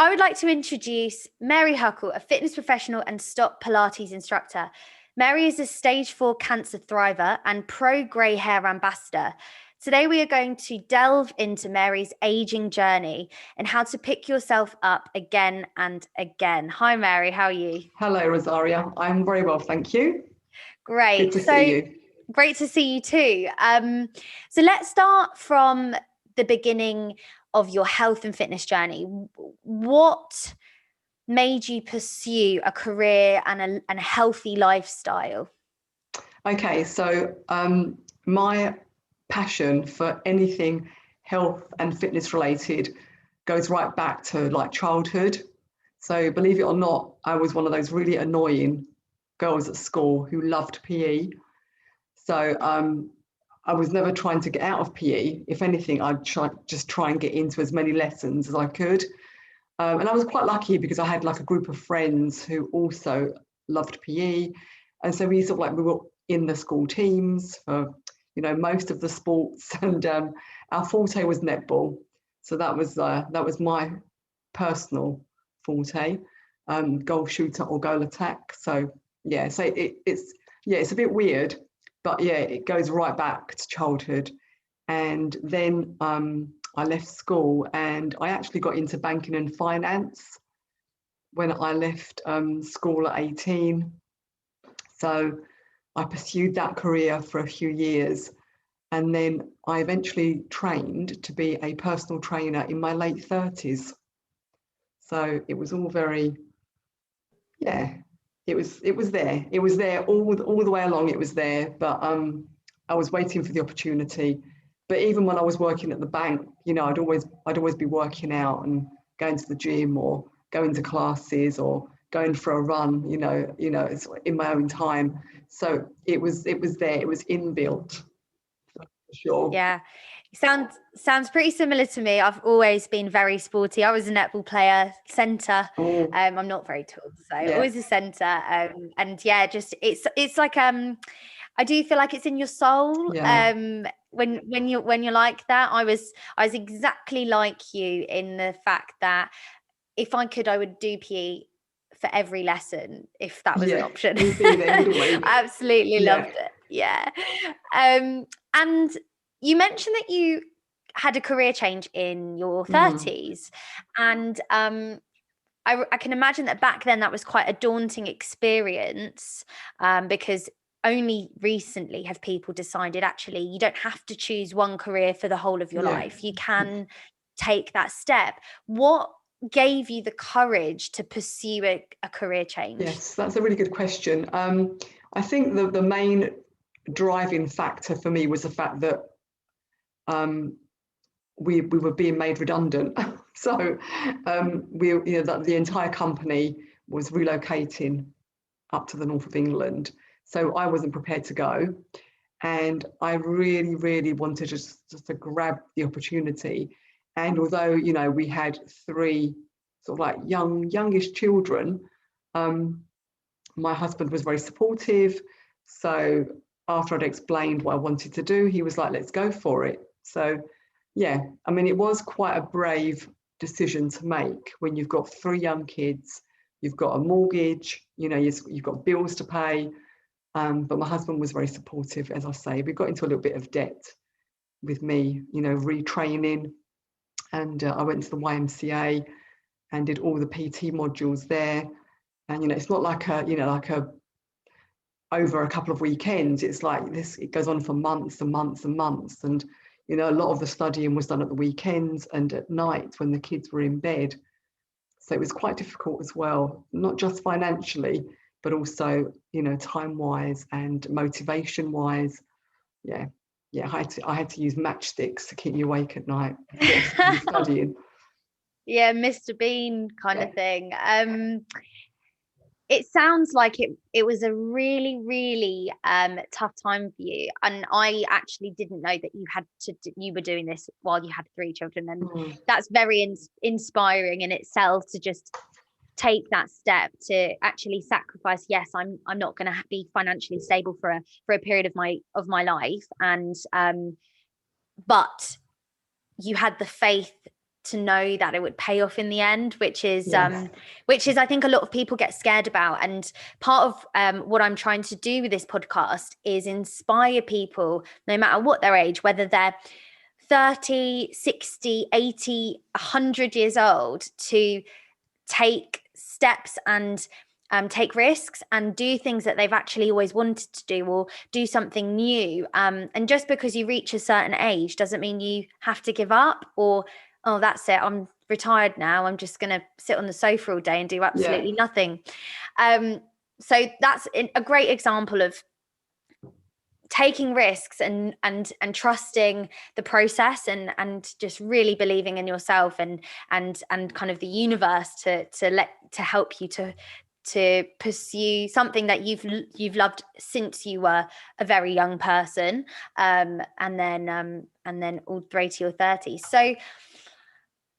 I would like to introduce Mary Huckle, a fitness professional and Stott Pilates instructor. Mary is a stage 4 cancer thriver and pro grey hair ambassador. Today, we are going to delve into Mary's aging journey and how to pick yourself up again and again. Hi, Mary. How are you? Hello, Rosaria. I'm very well, thank you. Great. Good to see you. Great to see you too. So let's start from the beginning of your health and fitness journey. What made you pursue a career and a healthy lifestyle? Okay, so my passion for anything health and fitness related goes right back to like childhood. So believe it or not, I was one of those really annoying girls at school who loved PE. So I was never trying to get out of PE. If anything, I'd try and get into as many lessons as I could. And I was quite lucky because I had like a group of friends who also loved PE. And so we were in the school teams for, most of the sports. And our forte was netball. So that was my personal forte, goal shooter or goal attack. So yeah, so it's a bit weird, but yeah, it goes right back to childhood. And then I left school and I actually got into banking and finance when I left school at 18. So I pursued that career for a few years. And then I eventually trained to be a personal trainer in my late 30s. So it was all very, it was there. It was there all the way along. It was there, but I was waiting for the opportunity. But even when I was working at the bank, I'd always be working out and going to the gym or going to classes or going for a run. It's in my own time. So it was there. It was inbuilt, for sure. Yeah. Sounds pretty similar to me. I've always been very sporty. I was a netball player, centre. I'm not very tall, so always a centre. And yeah, just it's like I do feel like it's in your soul. Yeah. When you're like that, I was exactly like you in the fact that if I could, I would do PE for every lesson if that was an option. We'd be there, wouldn't we? Absolutely loved it. Yeah. And you mentioned that you had a career change in your 30s, and I can imagine that back then that was quite a daunting experience, because only recently have people decided actually you don't have to choose one career for the whole of your life. You can take that step. What gave you the courage to pursue a career change? Yes, that's a really good question. I think the main driving factor for me was the fact that we were being made redundant. So that the entire company was relocating up to the north of England. So I wasn't prepared to go. And I really, really wanted just to grab the opportunity. And although, we had 3 sort of like youngish children, my husband was very supportive. So after I'd explained what I wanted to do, he was like, let's go for it. So yeah, I mean, it was quite a brave decision to make when you've got 3 young kids, you've got a mortgage, you've got bills to pay. But my husband was very supportive, as I say. We got into a little bit of debt with me, retraining. And I went to the YMCA and did all the PT modules there. And, it's not like over a couple of weekends. It's like this, it goes on for months and months and months. And, a lot of the studying was done at the weekends and at night when the kids were in bed. So it was quite difficult as well, not just financially, but also, time-wise and motivation-wise. Yeah, I had to use matchsticks to keep me awake at night studying. Yeah, Mr. Bean kind of thing. It sounds like it was a really, really tough time for you. And I actually didn't know that you were doing this while you had 3 children. And that's very inspiring in itself to just take that step to actually sacrifice. Yes, I'm not going to be financially stable for a period of my life. And but you had the faith to know that it would pay off in the end, which is Yes. I think a lot of people get scared about. And part of what I'm trying to do with this podcast is inspire people, no matter what their age, whether they're 30, 60, 80, 100 years old, to take steps and take risks and do things that they've actually always wanted to do, or do something new. And just because you reach a certain age doesn't mean you have to give up, or, oh, that's it, I'm retired now, I'm just going to sit on the sofa all day and do absolutely nothing. So that's a great example of taking risks and trusting the process, and just really believing in yourself and kind of the universe to help you to pursue something that you've loved since you were a very young person, and then all the way to your 30s. So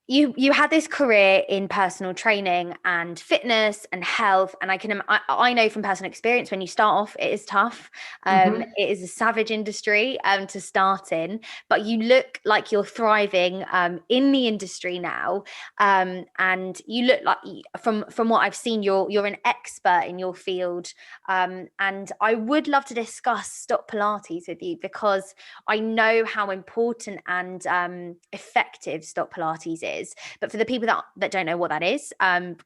you had this career in personal training and fitness and health, and I know from personal experience, when you start off, it is tough. It is a savage industry to start in, but you look like you're thriving in the industry now, and you look like, from what I've seen, you're an expert in your field, and I would love to discuss Stott Pilates with you, because I know how important and effective Stott Pilates is. But for the people that don't know what that is,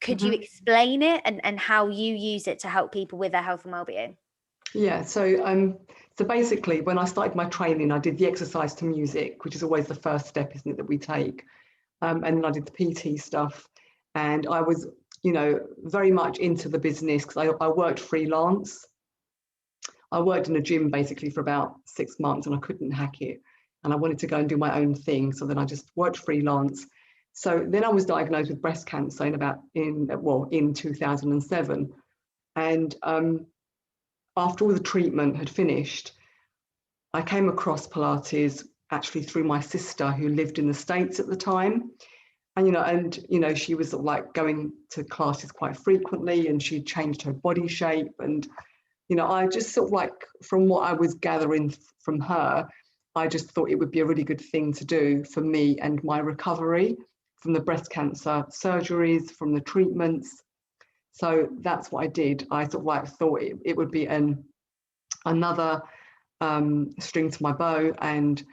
could you explain it and how you use it to help people with their health and well-being? Yeah, so basically, when I started my training, I did the exercise to music, which is always the first step, isn't it, that we take? And then I did the PT stuff, and I was, very much into the business, because I worked freelance. I worked in a gym basically for about 6 months, and I couldn't hack it, and I wanted to go and do my own thing. So then I just worked freelance. So then I was diagnosed with breast cancer in 2007, and after all the treatment had finished, I came across Pilates actually through my sister, who lived in the States at the time. And she was sort of like going to classes quite frequently, and she changed her body shape. And I just sort of like, from what I was gathering from her, I just thought it would be a really good thing to do for me and my recovery from the breast cancer surgeries, from the treatments. So that's what I did. I sort of like thought it would be another string to my bow, and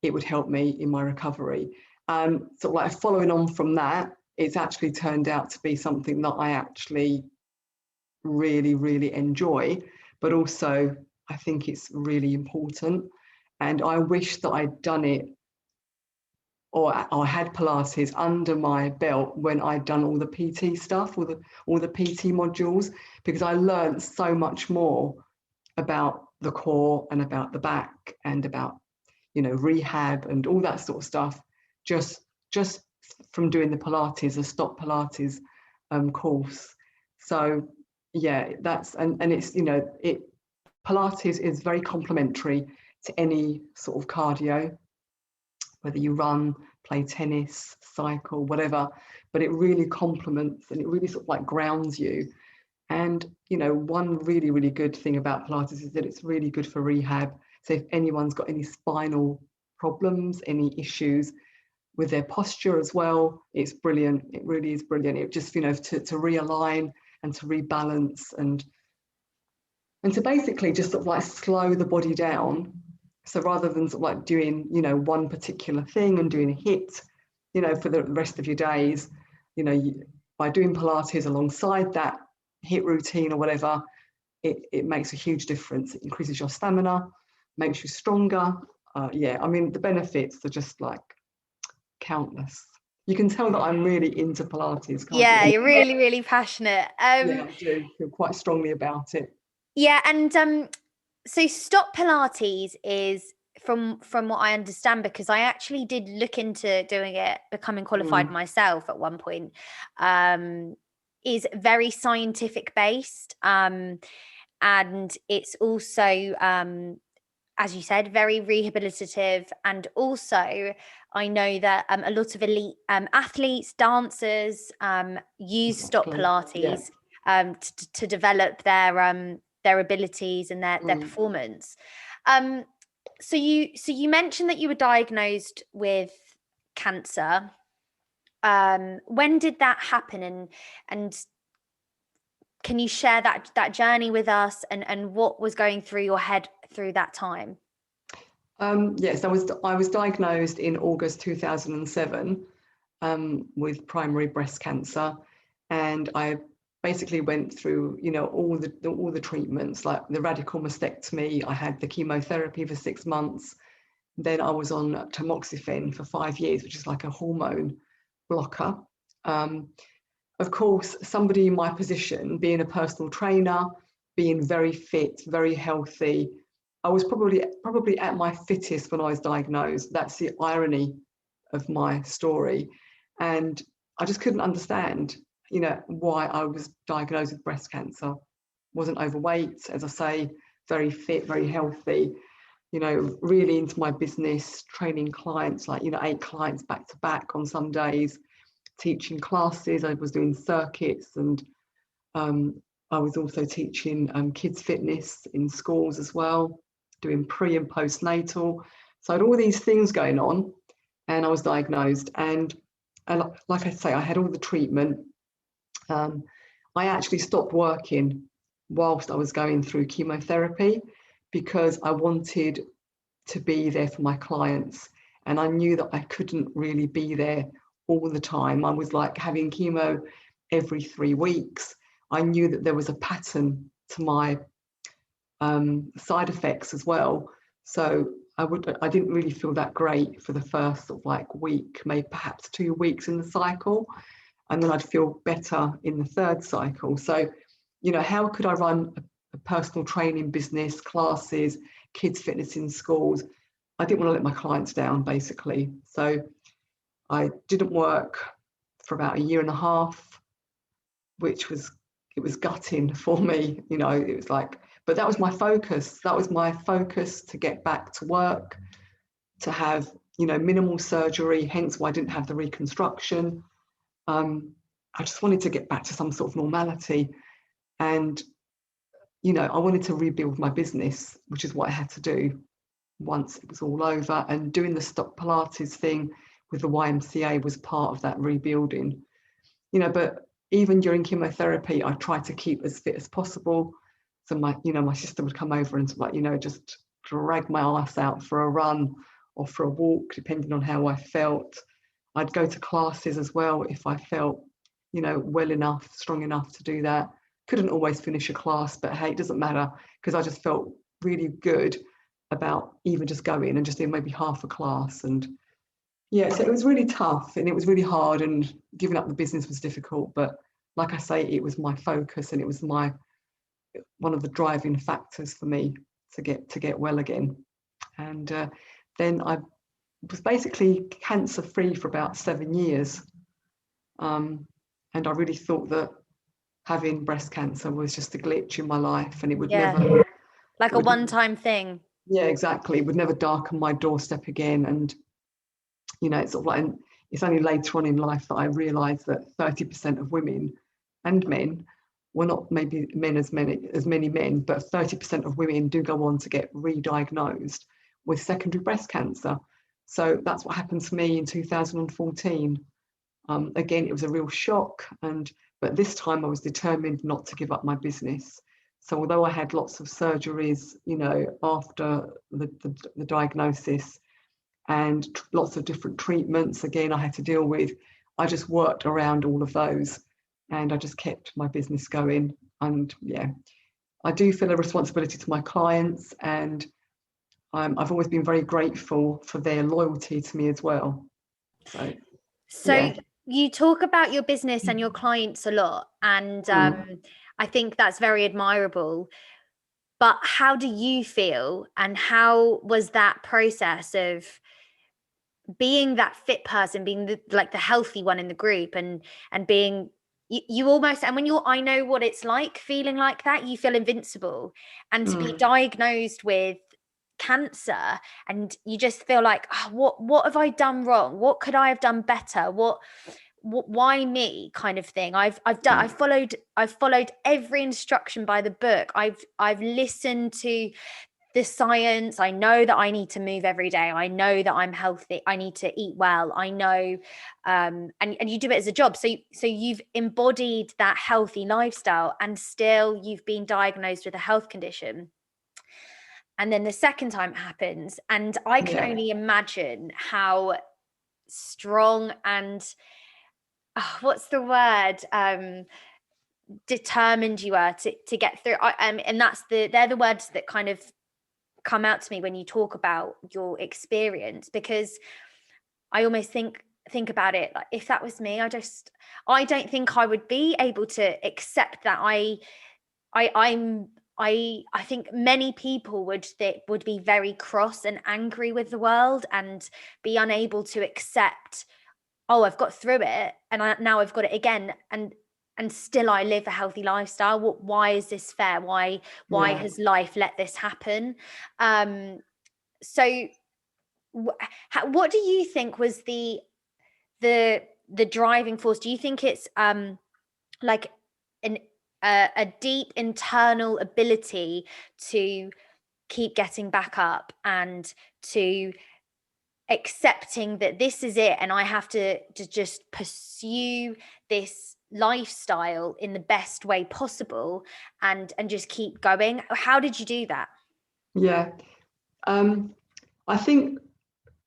it would help me in my recovery. Sort of like following on from that, it's actually turned out to be something that I actually really, really enjoy, but also I think it's really important. And I wish that I'd done it, or I had Pilates under my belt when I'd done all the PT stuff, all the PT modules, because I learned so much more about the core and about the back and about, rehab and all that sort of stuff, just from doing the Pilates, the Stott Pilates course. So yeah, and it's, Pilates is very complementary to any sort of cardio, whether you run, play tennis, cycle, whatever, but it really complements, and it really sort of like grounds you. And, one really, really good thing about Pilates is that it's really good for rehab. So if anyone's got any spinal problems, any issues with their posture as well, it's brilliant. It really is brilliant. It just, to realign and to rebalance and to basically just sort of like slow the body down. So rather than sort of like doing, one particular thing and doing a HIIT, for the rest of your days, by doing Pilates alongside that HIIT routine or whatever, it makes a huge difference. It increases your stamina, makes you stronger. The benefits are just like countless. You can tell that I'm really into Pilates, can't Yeah, you? you're really, really passionate. Yeah, I do feel quite strongly about it. Yeah, and so Stott Pilates is, from what I understand, because I actually did look into doing it, becoming qualified myself at one point, is very scientific based, and it's also, as you said, very rehabilitative. And also, I know that a lot of elite athletes, dancers, use Stott Pilates to develop their abilities and their performance. So you mentioned that you were diagnosed with cancer. When did that happen, and can you share that journey with us, and what was going through your head through that time? Yes, I was diagnosed in August 2007 with primary breast cancer, and I basically went through, all the treatments, like the radical mastectomy. I had the chemotherapy for 6 months. Then I was on tamoxifen for 5 years, which is like a hormone blocker. Of course, somebody in my position, being a personal trainer, being very fit, very healthy, I was probably at my fittest when I was diagnosed. That's the irony of my story. And I just couldn't understand, why I was diagnosed with breast cancer. Wasn't overweight, as I say, very fit, very healthy, really into my business, training clients, like, 8 clients back to back on some days, teaching classes. I was doing circuits, and I was also teaching kids fitness in schools as well, doing pre and postnatal. So I had all these things going on, and I was diagnosed. And like I say, I had all the treatment. I actually stopped working whilst I was going through chemotherapy because I wanted to be there for my clients. And I knew that I couldn't really be there all the time. I was like having chemo every 3 weeks. I knew that there was a pattern to my side effects as well. So I didn't really feel that great for the first sort of like week, maybe perhaps 2 weeks in the cycle. And then I'd feel better in the third cycle. So, how could I run a personal training business, classes, kids fitness in schools? I didn't want to let my clients down, basically. So I didn't work for about 1.5 years, it was gutting for me. It was like, but that was my focus. That was my focus, to get back to work, to have, minimal surgery, hence why I didn't have the reconstruction. I just wanted to get back to some sort of normality. And, I wanted to rebuild my business, which is what I had to do once it was all over. And doing the Stott Pilates thing with the YMCA was part of that rebuilding. But even during chemotherapy, I tried to keep as fit as possible. So my sister would come over and just drag my ass out for a run or for a walk, depending on how I felt. I'd go to classes as well if I felt, well enough, strong enough to do that. Couldn't always finish a class, but hey, it doesn't matter, because I just felt really good about even just going and just doing maybe half a class. And yeah, so it was really tough and it was really hard, and giving up the business was difficult. But like I say, it was my focus, and it was one of the driving factors for me to get well again. And then I was basically cancer free for about 7 years. And I really thought that having breast cancer was just a glitch in my life, and it would never, like a one-time thing. Yeah, exactly. It would never darken my doorstep again. And it's sort of like, it's only later on in life that I realised that 30% of women and men, well, not maybe men as many men, but 30% of women do go on to get re-diagnosed with secondary breast cancer. So that's what happened to me in 2014. Again, it was a real shock, but this time I was determined not to give up my business. So although I had lots of surgeries, after the diagnosis, and lots of different treatments, again, I had to deal with, I just worked around all of those, and I just kept my business going. And yeah, I do feel a responsibility to my clients, and I've always been very grateful for their loyalty to me as well. So yeah. You talk about your business and your clients a lot, and I think that's very admirable. But how do you feel, and how was that process of being that fit person, being the healthy one in the group, and being you almost, and when I know what it's like feeling like that, you feel invincible, and to be diagnosed with cancer, and you just feel like, oh, what have I done wrong? What could I have done better? Why me, kind of thing. I've followed every instruction by the book. I've listened to the science. I know that I need to move every day. I know that I'm healthy. I need to eat well. I know, and you do it as a job. So you've embodied that healthy lifestyle, and still you've been diagnosed with a health condition. And then the second time it happens, and I can only imagine how strong and what's the word? Determined you are to get through. And they're the words that kind of come out to me when you talk about your experience, because I almost think about it like, if that was me, I don't think I would be able to accept that. I think many people would be very cross and angry with the world, and be unable to accept, oh, I've got through it, and now I've got it again, and still I live a healthy lifestyle. Why is this fair? Why has life let this happen? So what do you think was the driving force? Do you think it's like a deep internal ability to keep getting back up, and to accepting that this is it, and I have to just pursue this lifestyle in the best way possible, and just keep going? How did you do that? I think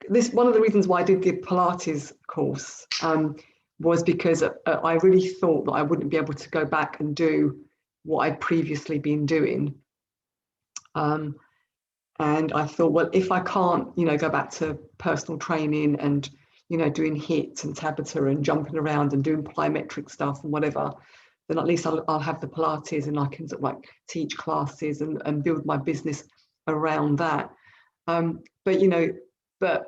this, one of the reasons why I did the Pilates course, was because I really thought that I wouldn't be able to go back and do what I'd previously been doing. And I thought, well, if I can't, go back to personal training and, doing HIIT and Tabata and jumping around and doing plyometric stuff and whatever, then at least I'll have the Pilates, and I can sort of like teach classes and build my business around that. But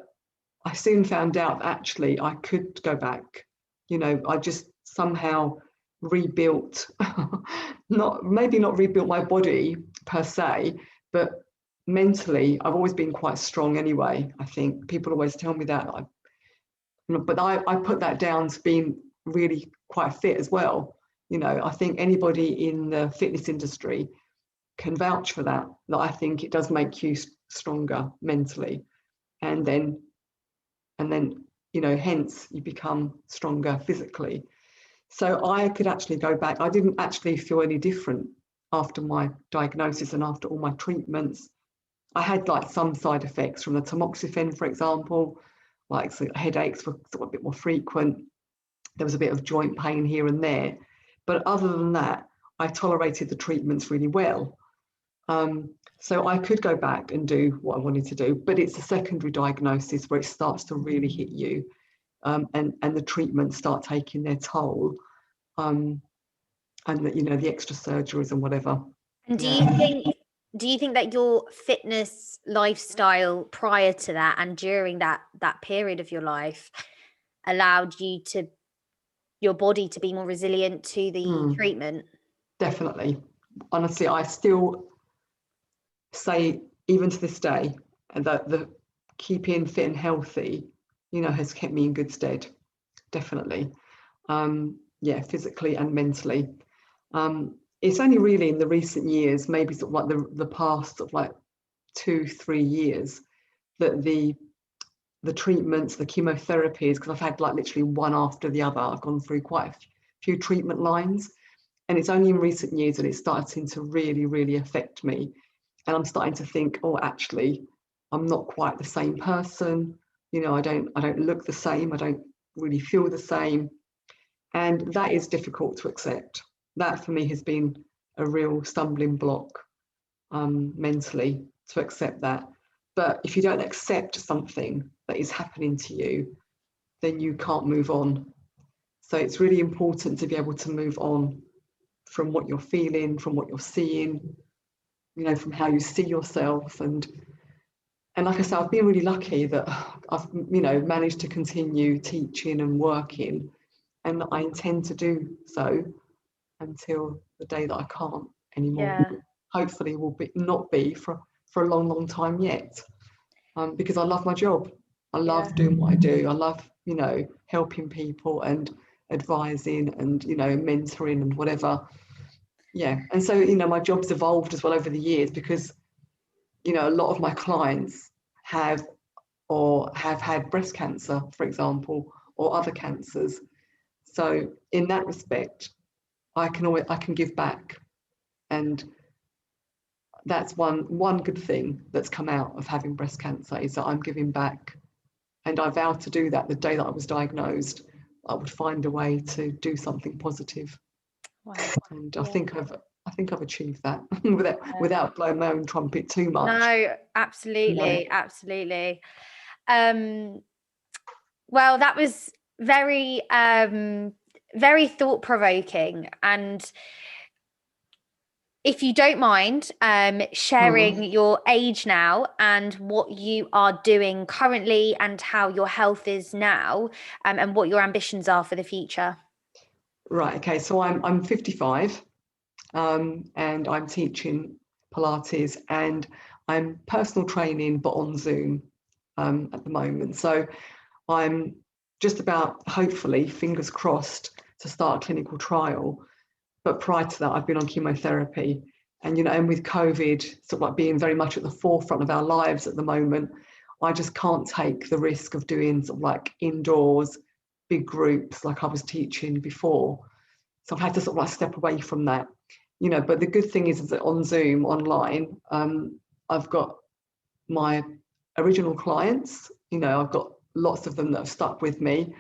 I soon found out that actually I could go back. I just somehow rebuilt, maybe not rebuilt my body per se, but mentally, I've always been quite strong anyway. I think people always tell me that, but I put that down to being really quite fit as well. I think anybody in the fitness industry can vouch for that I think it does make you stronger mentally, and then hence you become stronger physically. So I could actually go back. I didn't actually feel any different after my diagnosis and after all my treatments. I had like some side effects from the tamoxifen, for example, like so headaches were sort of a bit more frequent. There was a bit of joint pain here and there. But other than that, I tolerated the treatments really well. So I could go back and do what I wanted to do, but it's a secondary diagnosis where it starts to really hit you, and the treatments start taking their toll, and the extra surgeries and whatever. And do you think that your fitness lifestyle prior to that and during that period of your life allowed your body to be more resilient to the treatment? Definitely. Honestly, I still say, even to this day, that the keeping fit and healthy, has kept me in good stead. Definitely. Physically and mentally. It's only really in the recent years, maybe sort of like the past sort of like 2-3 years, that the treatments, the chemotherapies, because I've had like literally one after the other. I've gone through quite a few treatment lines, and it's only in recent years that it's starting to really, really affect me. And I'm starting to think, oh, actually, I'm not quite the same person. I don't look the same. I don't really feel the same. And that is difficult to accept. That for me has been a real stumbling block, mentally, to accept that. But if you don't accept something that is happening to you, then you can't move on. So it's really important to be able to move on from what you're feeling, from what you're seeing, from how you see yourself. And like I said, I've been really lucky that I've, managed to continue teaching and working, and I intend to do so until the day that I can't anymore. Yeah. Hopefully will not be for a long, long time yet, because I love my job. I love doing what I do. I love, helping people and advising and, mentoring and whatever. Yeah. And so, my job's evolved as well over the years, because, a lot of my clients have had breast cancer, for example, or other cancers. So in that respect, I can give back, and that's one good thing that's come out of having breast cancer, is that I'm giving back, and I vowed to do that the day that I was diagnosed. I would find a way to do something positive. Wow. And Yeah. I think I've achieved that without blowing my own trumpet too much. No, absolutely, absolutely. Well, that was very very thought-provoking, and if you don't mind sharing your age now and what you are doing currently and how your health is now, and what your ambitions are for the future. Right. Okay. So I'm 55, and I'm teaching Pilates, and I'm personal training, but on Zoom at the moment. So I'm just about, hopefully, fingers crossed, to start a clinical trial. But prior to that, I've been on chemotherapy, and with COVID sort of like being very much at the forefront of our lives at the moment, I just can't take the risk of doing sort of like indoors, big groups like I was teaching before. So I've had to sort of like step away from that, but the good thing is that on Zoom online, I've got my original clients, I've got lots of them that have stuck with me.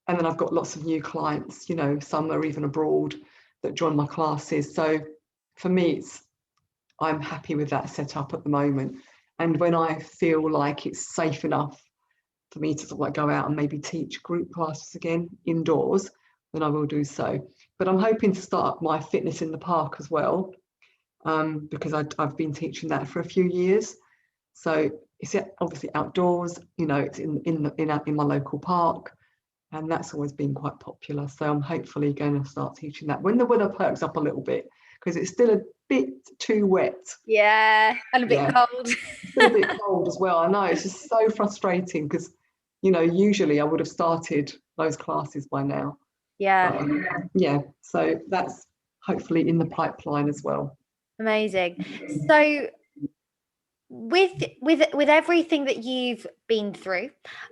And then I've got lots of new clients, some are even abroad that join my classes. So for me, I'm happy with that setup at the moment. And when I feel like it's safe enough for me to sort of like go out and maybe teach group classes again indoors, then I will do so. But I'm hoping to start my fitness in the park as well, because I've been teaching that for a few years. So it's obviously outdoors, it's in my local park, and that's always been quite popular. So I'm hopefully going to start teaching that when the weather perks up a little bit, because it's still a bit too wet. Yeah, and a bit cold. It's still a bit cold as well. I know, it's just so frustrating because, usually I would have started those classes by now. Yeah. Yeah, so that's hopefully in the pipeline as well. Amazing. So with everything that you've been through,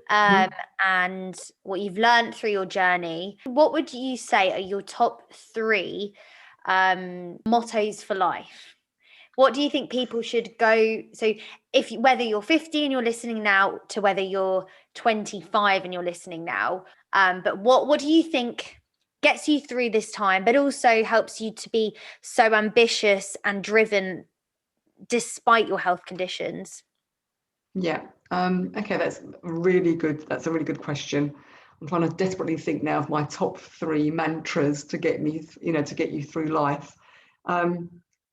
and what you've learned through your journey, what would you say are your top 3 mottos for life? What do you think people should go? So whether you're 50 and you're listening now, to whether you're 25 and you're listening now, but what do you think gets you through this time, but also helps you to be so ambitious and driven despite your health conditions? Yeah. Okay, that's really good. That's a really good question. I'm trying to desperately think now of my top 3 mantras to get me, to get you through life.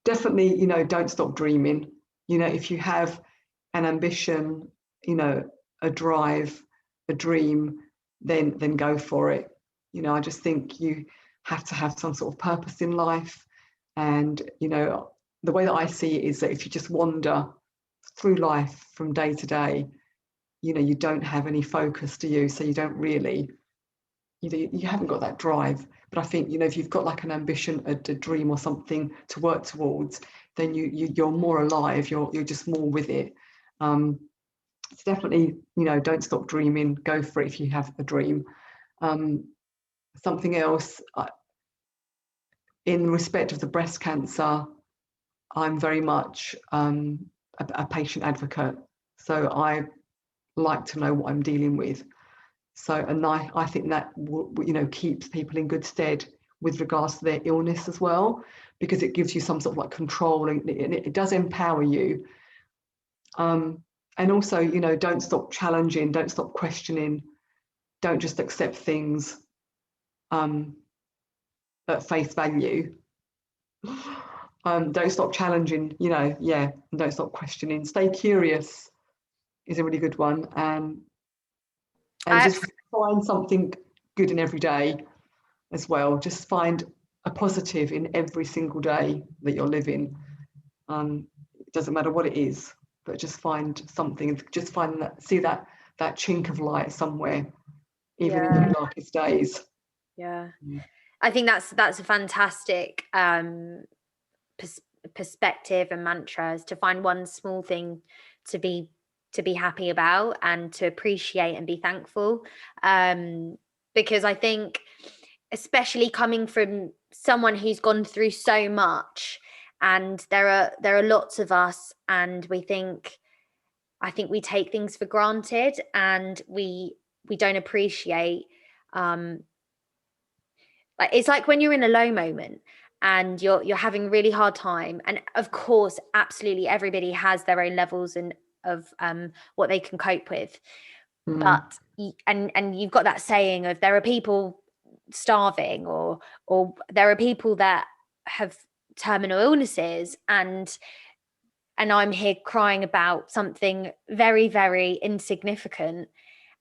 Definitely, don't stop dreaming. If you have an ambition, a drive, a dream, then go for it. I just think you have to have some sort of purpose in life. And, the way that I see it is that if you just wander through life from day to day, you don't have any focus, do you? So you don't really, you haven't got that drive. But I think, if you've got like an ambition, a dream or something to work towards, then you're more alive, you're just more with it. It's definitely, don't stop dreaming, go for it if you have a dream. Something else, in respect of the breast cancer, I'm very much a patient advocate. So I like to know what I'm dealing with. So, and I think that keeps people in good stead with regards to their illness as well, because it gives you some sort of like control, and it does empower you. And also, don't stop challenging, don't stop questioning, don't just accept things at face value. Don't stop challenging, and don't stop questioning. Stay curious is a really good one. And just find something good in every day as well. Just find a positive in every single day that you're living. It doesn't matter what it is, but just find something. Just see that chink of light somewhere, even in the darkest days. Yeah. I think that's a fantastic perspective and mantras, to find one small thing to be happy about and to appreciate and be thankful. Because I think, especially coming from someone who's gone through so much, and there are lots of us, and I think we take things for granted, and we don't appreciate, like, it's like when you're in a low moment and you're having a really hard time, and of course absolutely everybody has their own levels and of what they can cope with. But and you've got that saying of, there are people starving, or there are people that have terminal illnesses, and I'm here crying about something very, very insignificant.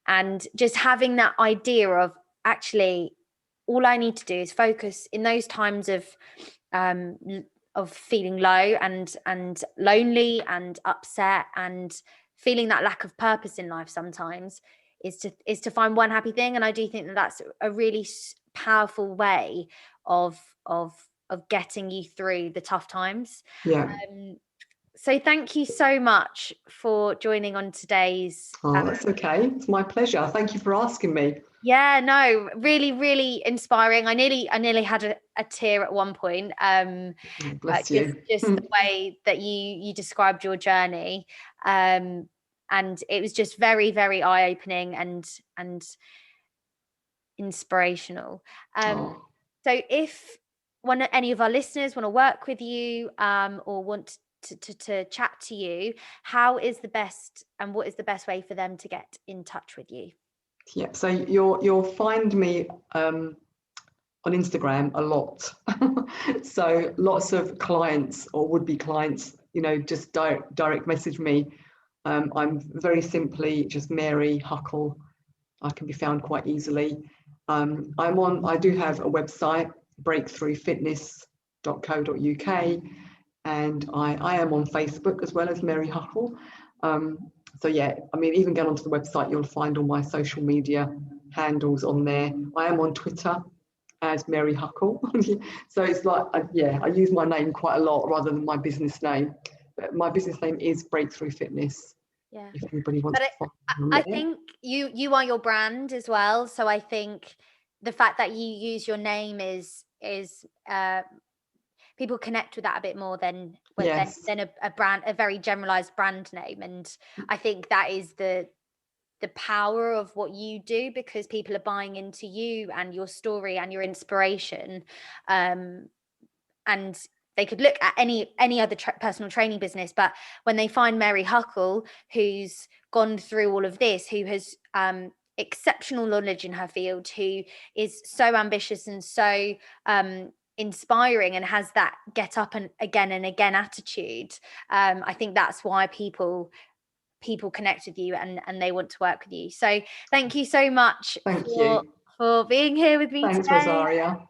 And just having that idea of, actually, all I need to do is focus in those times of feeling low and lonely and upset and feeling that lack of purpose in life sometimes, is to find one happy thing. And I do think that that's a really powerful way of getting you through the tough times. Yeah. So thank you so much for joining on today's. Oh, that's okay. It's my pleasure. Thank you for asking me. Yeah, no, really, really inspiring. I nearly had a tear at one point. Bless you. Just the way that you described your journey, and it was just very, very eye-opening and inspirational. So if any of our listeners want to work with you, or want to chat to you, what is the best way for them to get in touch with you? Yeah, so you'll find me on Instagram a lot. So lots of clients or would-be clients, just direct message me. I'm very simply just Mary Huckle. I can be found quite easily. I do have a website, breakthroughfitness.co.uk, and I am on Facebook as well as Mary Huckle. So yeah, I mean, even go onto the website, you'll find all my social media handles on there. I am on Twitter as Mary Huckle. So it's like, I use my name quite a lot rather than my business name. But my business name is Breakthrough Fitness. Yeah. If anybody wants to follow I think you are your brand as well. So I think the fact that you use your name is people connect with that a bit more than a brand, a very generalized brand name. And I think that is the power of what you do, because people are buying into you and your story and your inspiration. And they could look at any other personal training business, but when they find Mary Huckle, who's gone through all of this, who has exceptional knowledge in her field, who is so ambitious and so inspiring, and has that get up and again attitude, I think that's why people connect with you and they want to work with you. So thank you so much for being here with me today. Thanks, Rosaria.